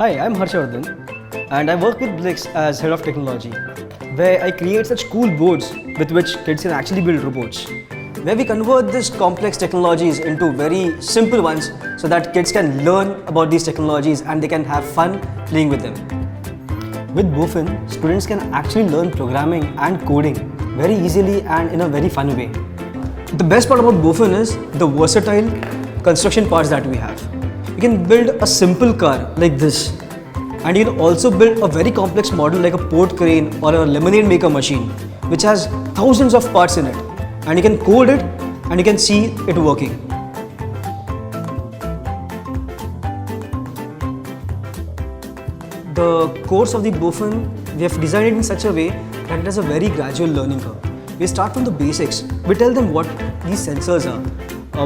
Hi, I'm Harshvardhan and I work with Blix as Head of Technology, where I create such cool boards with which kids can actually build robots. Where we convert these complex technologies into very simple ones so that kids can learn about these technologies and they can have fun playing with them. With Boffin, students can actually learn programming and coding very easily and in a very fun way. The best part about Boffin is the versatile construction parts that we have. You can build a simple car like this, and you can also build a very complex model like a port crane or a lemonade maker machine, which has thousands of parts in it, and you can code it and you can see it working. The course of the Boffin, we have designed it in such a way that it has a very gradual learning curve. We start from the basics. We tell them what these sensors are,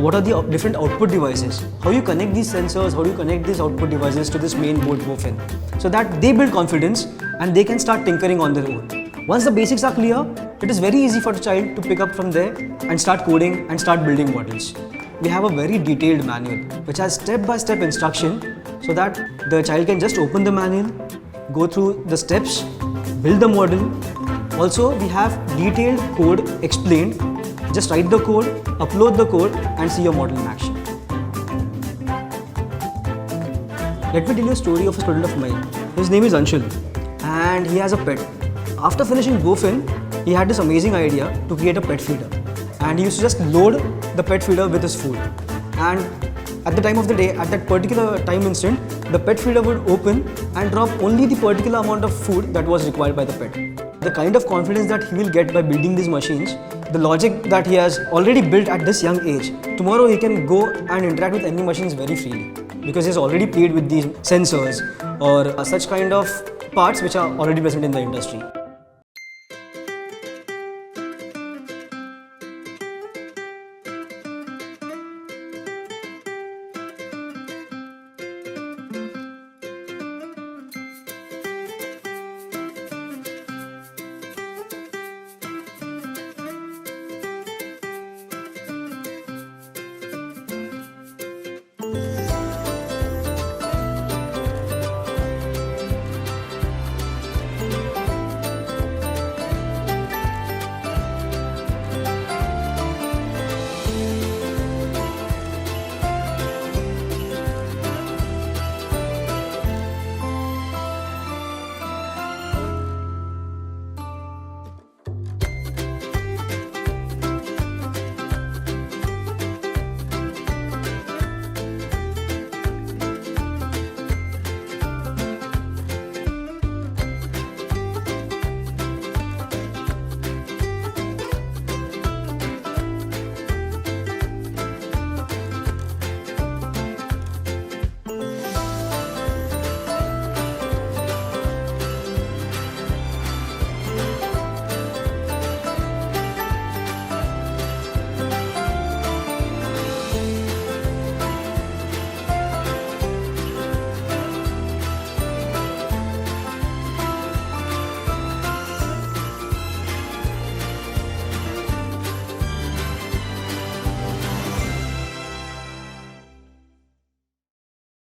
what are the different output devices, how you connect these sensors, how do you connect these output devices to this main board Boffin, so that they build confidence and they can start tinkering on their own. Once the basics are clear, it is very easy for the child to pick up from there and start coding and start building models. We have a very detailed manual which has step-by-step instruction so that the child can just open the manual, go through the steps, build the model. Also, we have detailed code explained. Just write the code, upload the code and see your model in action. Let me tell you a story of a student of mine. His name is Anshul and he has a pet. After finishing Boffin, he had this amazing idea to create a pet feeder. And he used to just load the pet feeder with his food. And at the time of the day, at that particular time instant, the pet feeder would open and drop only the particular amount of food that was required by the pet. The kind of confidence that he will get by building these machines, the logic that he has already built at this young age, tomorrow he can go and interact with any machines very freely because he has already played with these sensors or such kind of parts which are already present in the industry.